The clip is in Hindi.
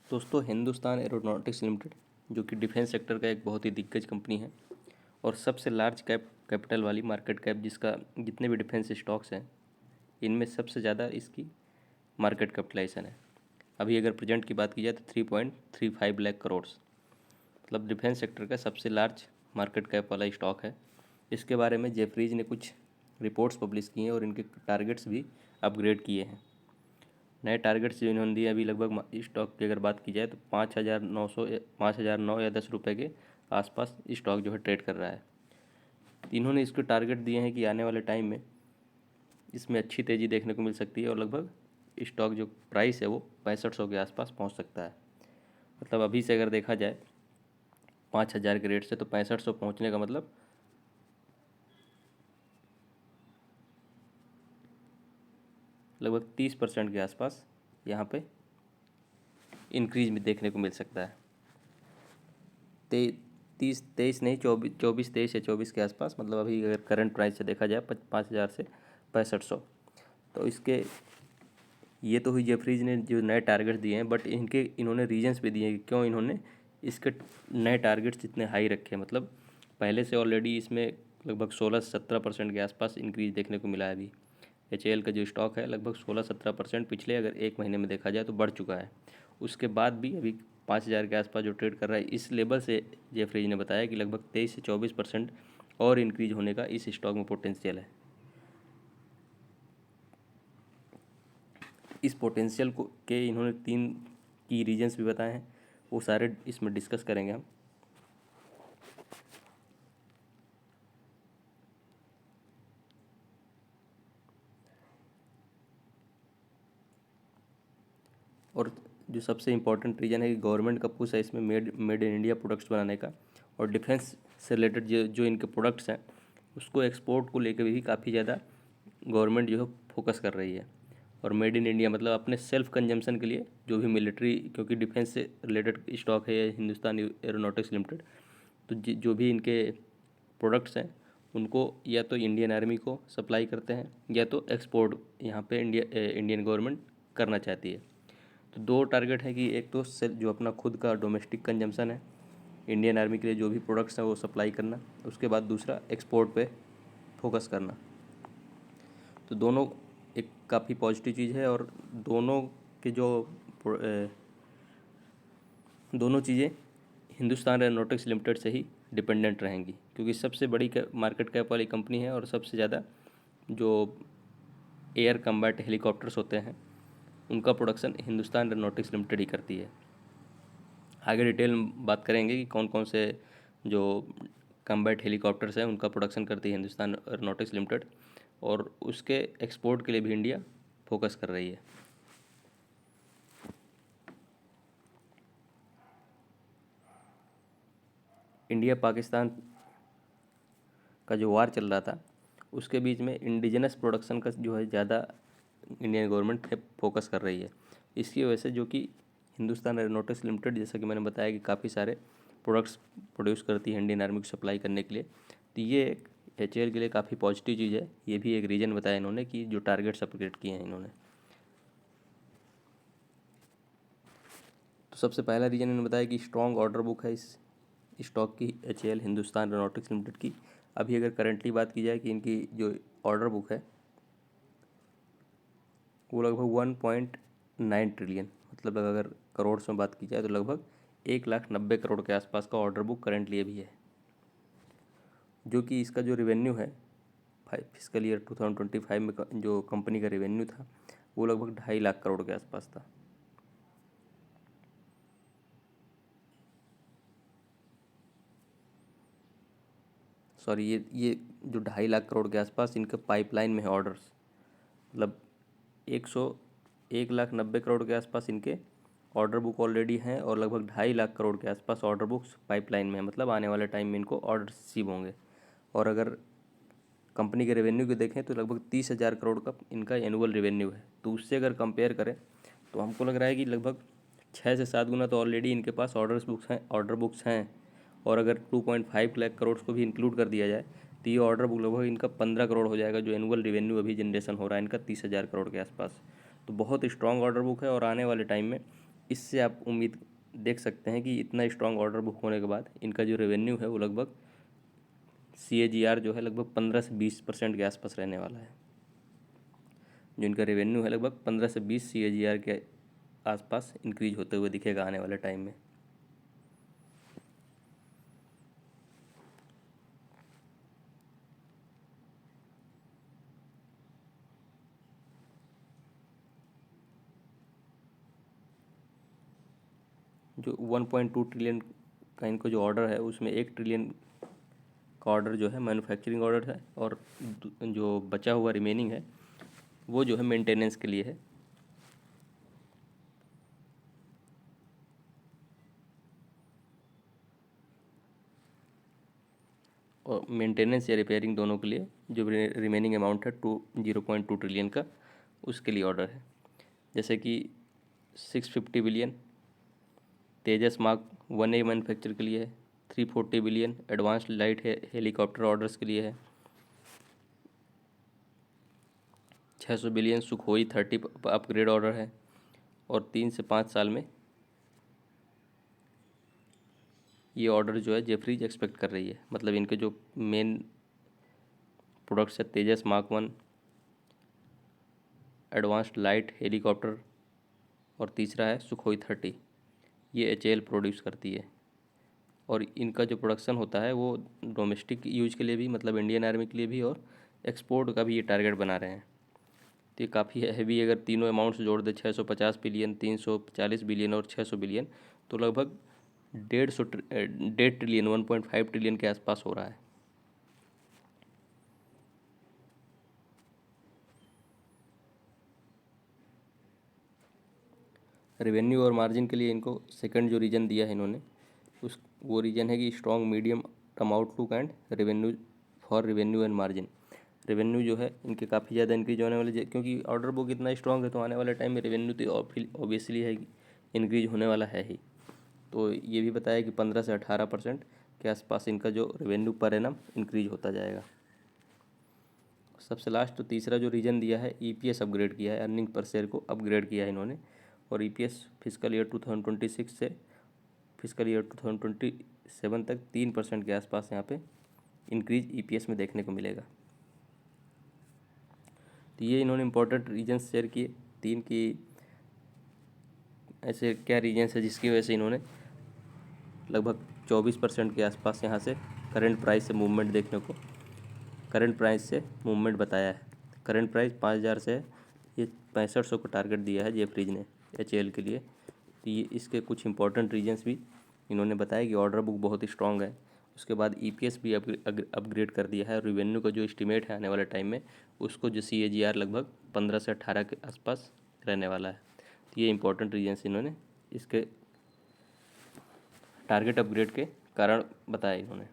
दोस्तों, हिंदुस्तान एरोनॉटिक्स लिमिटेड जो कि डिफेंस सेक्टर का एक बहुत ही दिग्गज कंपनी है और सबसे लार्ज कैपिटल वाली मार्केट कैप, जिसका जितने भी डिफेंस स्टॉक्स हैं इनमें सबसे ज़्यादा इसकी मार्केट कैपिटलाइजेशन है। अभी अगर प्रेजेंट की बात की जाए तो 3.35 लाख करोड़, मतलब डिफेंस सेक्टर का सबसे लार्ज मार्केट कैप वाला स्टॉक है। इसके बारे में जेफरीज ने कुछ रिपोर्ट्स पब्लिश की हैं और इनके टारगेट्स भी अपग्रेड किए हैं। नए टारगेट्स जो इन्होंने दिए अभी लगभग स्टॉक की अगर बात की जाए तो 5,900 या 10 रुपये के आसपास स्टॉक जो है ट्रेड कर रहा है। तो इन्होंने इसको टारगेट दिए हैं कि आने वाले टाइम में इसमें अच्छी तेज़ी देखने को मिल सकती है और लगभग स्टॉक जो प्राइस है वो 6500 के आसपास पहुंच सकता है। मतलब अभी से अगर देखा जाए 5,000 के रेट से, तो 6500 पहुंचने का मतलब लगभग 30% के आसपास यहाँ पे इंक्रीज भी देखने को मिल सकता है। 23 नहीं, 24 के आसपास, मतलब अभी अगर करंट प्राइस से देखा जाए 5,000 से 6500। तो इसके ये तो हुई जेफरीज ने जो नए टारगेट्स दिए हैं, बट इन्होंने रीजंस भी दिए हैं कि क्यों इन्होंने इसके नए टारगेट्स इतने हाई रखे हैं। मतलब पहले से ऑलरेडी इसमें लगभग 16-17% के आसपास इंक्रीज देखने को मिला है। अभी HAL का जो स्टॉक है लगभग 16-17% पिछले अगर एक महीने में देखा जाए तो बढ़ चुका है। उसके बाद भी अभी 5,000 के आसपास जो ट्रेड कर रहा है, इस लेवल से जेफरीज ने बताया कि लगभग 23 से 24% और इंक्रीज होने का इस स्टॉक में पोटेंशियल है। इस पोटेंशियल को के इन्होंने 3 की रीजंस भी बताए हैं, वो सारे इसमें डिस्कस करेंगे हम। और जो सबसे इम्पोर्टेंट रीज़न है कि गवर्नमेंट का पुश है इसमें मेड इन इंडिया प्रोडक्ट्स बनाने का, और डिफेंस से रिलेटेड जो इनके प्रोडक्ट्स हैं उसको एक्सपोर्ट को लेकर भी काफ़ी ज़्यादा गवर्नमेंट जो है फोकस कर रही है। और मेड इन इंडिया मतलब अपने सेल्फ कंजम्पशन के लिए जो भी मिलिट्री, क्योंकि डिफेंस से रिलेटेड स्टॉक है ये हिंदुस्तान एरोनॉटिक्स लिमिटेड, तो जो भी इनके प्रोडक्ट्स हैं उनको या तो इंडियन आर्मी को सप्लाई करते हैं या तो एक्सपोर्ट यहाँ पे इंडियन गवर्नमेंट करना चाहती है। तो 2 टारगेट है कि एक तो जो अपना खुद का डोमेस्टिक कंजम्पशन है इंडियन आर्मी के लिए, जो भी प्रोडक्ट्स हैं वो सप्लाई करना, उसके बाद दूसरा एक्सपोर्ट पे फोकस करना। तो दोनों एक काफ़ी पॉजिटिव चीज़ है और दोनों के जो दोनों चीज़ें हिंदुस्तान एरोनॉटिक्स लिमिटेड से ही डिपेंडेंट रहेंगी, क्योंकि सबसे बड़ी मार्केट कैप वाली कंपनी है और सबसे ज़्यादा जो एयर कम्बैट हेलीकॉप्टर्स होते हैं उनका प्रोडक्शन हिंदुस्तान एरोनॉटिक्स लिमिटेड ही करती है। आगे डिटेल में बात करेंगे कि कौन कौन से जो कम्बैट हेलीकॉप्टर्स हैं उनका प्रोडक्शन करती है हिंदुस्तान एरोनॉटिक्स लिमिटेड, और उसके एक्सपोर्ट के लिए भी इंडिया फोकस कर रही है। इंडिया पाकिस्तान का जो वार चल रहा था उसके बीच में इंडिजिनस प्रोडक्शन का जो है ज़्यादा इंडियन गवर्नमेंट फोकस कर रही है। इसकी वजह से जो कि हिंदुस्तान एरोनॉटिक्स लिमिटेड, जैसा कि मैंने बताया कि काफ़ी सारे प्रोडक्ट्स प्रोड्यूस करती है इंडियन आर्मी को सप्लाई करने के लिए, तो ये एक HAL के लिए काफ़ी पॉजिटिव चीज़ है। ये भी एक रीज़न बताया इन्होंने कि जो टारगेट्स अपग्रेड किए हैं इन्होंने। तो सबसे पहला रीज़न इन्होंने बताया कि स्ट्रॉन्ग ऑर्डर बुक है इस स्टॉक की, HAL हिंदुस्तान एरोनॉटिक्स लिमिटेड की। अभी अगर करंटली बात की जाए कि इनकी जो ऑर्डर बुक है वो लगभग 1.9 ट्रिलियन, मतलब अगर करोड़ में बात की जाए तो लगभग 1,90,000 करोड़ के आसपास का ऑर्डर बुक करंटली अभी है। जो कि इसका जो रेवेन्यू है फिस्कल ईयर 2025 में जो कंपनी का रेवेन्यू था वो लगभग 2.5 लाख करोड़ के आसपास था। सॉरी, ये जो 2.5 लाख करोड़ के आसपास इनके पाइपलाइन में है ऑर्डर्स, मतलब 1,90,000 के आसपास इनके ऑर्डर बुक ऑलरेडी हैं और लगभग 2.5 लाख करोड़ के आसपास ऑर्डर बुक्स पाइपलाइन में है, मतलब आने वाले टाइम में इनको ऑर्डर रिसीव होंगे। और अगर कंपनी के रेवेन्यू को देखें तो लगभग 30,000 करोड़ का इनका एनुअल रेवेन्यू है। तो उससे अगर कंपेयर करें तो हमको लग रहा है कि लगभग 6 से 7 गुना तो ऑलरेडी इनके पास ऑर्डर बुक्स हैं। और अगर 2.5 लाख करोड़ को भी इंक्लूड कर दिया जाए तो ये ऑर्डर बुक लगभग इनका 15 करोड़ हो जाएगा, जो एनुअल रेवेन्यू अभी जनरेशन हो रहा है इनका 30,000 करोड़ के आसपास। तो बहुत स्ट्रॉन्ग ऑर्डर बुक है और आने वाले टाइम में इससे आप उम्मीद देख सकते हैं कि इतना स्ट्रांग ऑर्डर बुक होने के बाद इनका जो रेवेन्यू है वो लगभग CAGR जो है लगभग 15 से 20% के आसपास रहने वाला है। जो इनका रेवेन्यू है लगभग 15 से 20 CAGR के आसपास इंक्रीज होते हुए दिखेगा आने वाले टाइम में। जो 1.2 ट्रिलियन का इनको जो ऑर्डर है उसमें 1 ट्रिलियन का ऑर्डर जो है मैन्युफैक्चरिंग ऑर्डर है, और जो बचा हुआ रिमेनिंग है वो जो है मेंटेनेंस के लिए है। और मेंटेनेंस या रिपेयरिंग दोनों के लिए जो रिमेनिंग अमाउंट है 0.2 ट्रिलियन का, उसके लिए ऑर्डर है। जैसे कि 650 बिलियन तेजस मार्क 1A मैन्युफैक्चर के लिए है, 340 billion advanced light helicopter orders के लिए है, 600 बिलियन सुखोई 30 अपग्रेड ऑर्डर है, और 3 से 5 साल में ये ऑर्डर जो है जेफरीज एक्सपेक्ट कर रही है। मतलब इनके जो मेन प्रोडक्ट्स है तेजस मार्क 1, एडवांस्ड लाइट हेलीकॉप्टर, और तीसरा है सुखोई 30, ये HAL प्रोड्यूस करती है। और इनका जो प्रोडक्शन होता है वो डोमेस्टिक यूज के लिए भी, मतलब इंडियन आर्मी के लिए भी, और एक्सपोर्ट का भी ये टारगेट बना रहे हैं। तो ये काफ़ी हैवी, अगर तीनों अमाउंट्स जोड़ दे 650 बिलियन, 340 बिलियन और 600 बिलियन, तो लगभग 1.5 ट्रिलियन 1.5 ट्रिलियन के आसपास हो रहा है। रेवेन्यू और मार्जिन के लिए इनको सेकंड जो रीजन दिया है इन्होंने, वो रीजन है कि strong medium term outlook and revenue for revenue and margin. Revenue जो है इनके काफ़ी ज़्यादा इंक्रीज होने वाले, क्योंकि ऑर्डर बुक इतना स्ट्रॉन्ग है तो आने वाले टाइम में रेवेन्यू तो ऑब्वियसली है इंक्रीज होने वाला है ही। तो ये भी बताया कि 15 से 18% के आसपास इनका जो रेवेन्यू पर एनम इंक्रीज होता जाएगा। सबसे लास्ट तो तीसरा जो रीजन दिया है, EPS अपग्रेड किया है, अर्निंग पर शेयर को अपग्रेड किया है इन्होंने, और EPS फिजिकल ईयर 2026 से फिजिकल ईयर 2027 तक 3% के आसपास यहाँ पे इंक्रीज EPS में देखने को मिलेगा। तो ये इन्होंने इंपॉर्टेंट रीजन्स शेयर किए 3 की, ऐसे क्या रीजन्स है जिसकी वजह से इन्होंने लगभग 24% के आसपास यहाँ से करंट प्राइस से मूवमेंट देखने को, करंट प्राइस से मूवमेंट बताया है। करंट प्राइस 5000 से ये 6500 को टारगेट दिया है जेफरीज ने HAL के लिए। तो ये इसके कुछ इंपॉर्टेंट रीजन्स भी इन्होंने बताया कि ऑर्डर बुक बहुत ही स्ट्रॉन्ग है, उसके बाद EPS भी अपग्रेड कर दिया है, और रेवेन्यू का जो एस्टिमेट है आने वाले टाइम में उसको जो CAGR लगभग 15 से 18 के आसपास रहने वाला है। तो ये इंपॉर्टेंट रीजन्स इन्होंने इसके टारगेट अपग्रेड के कारण बताया इन्होंने।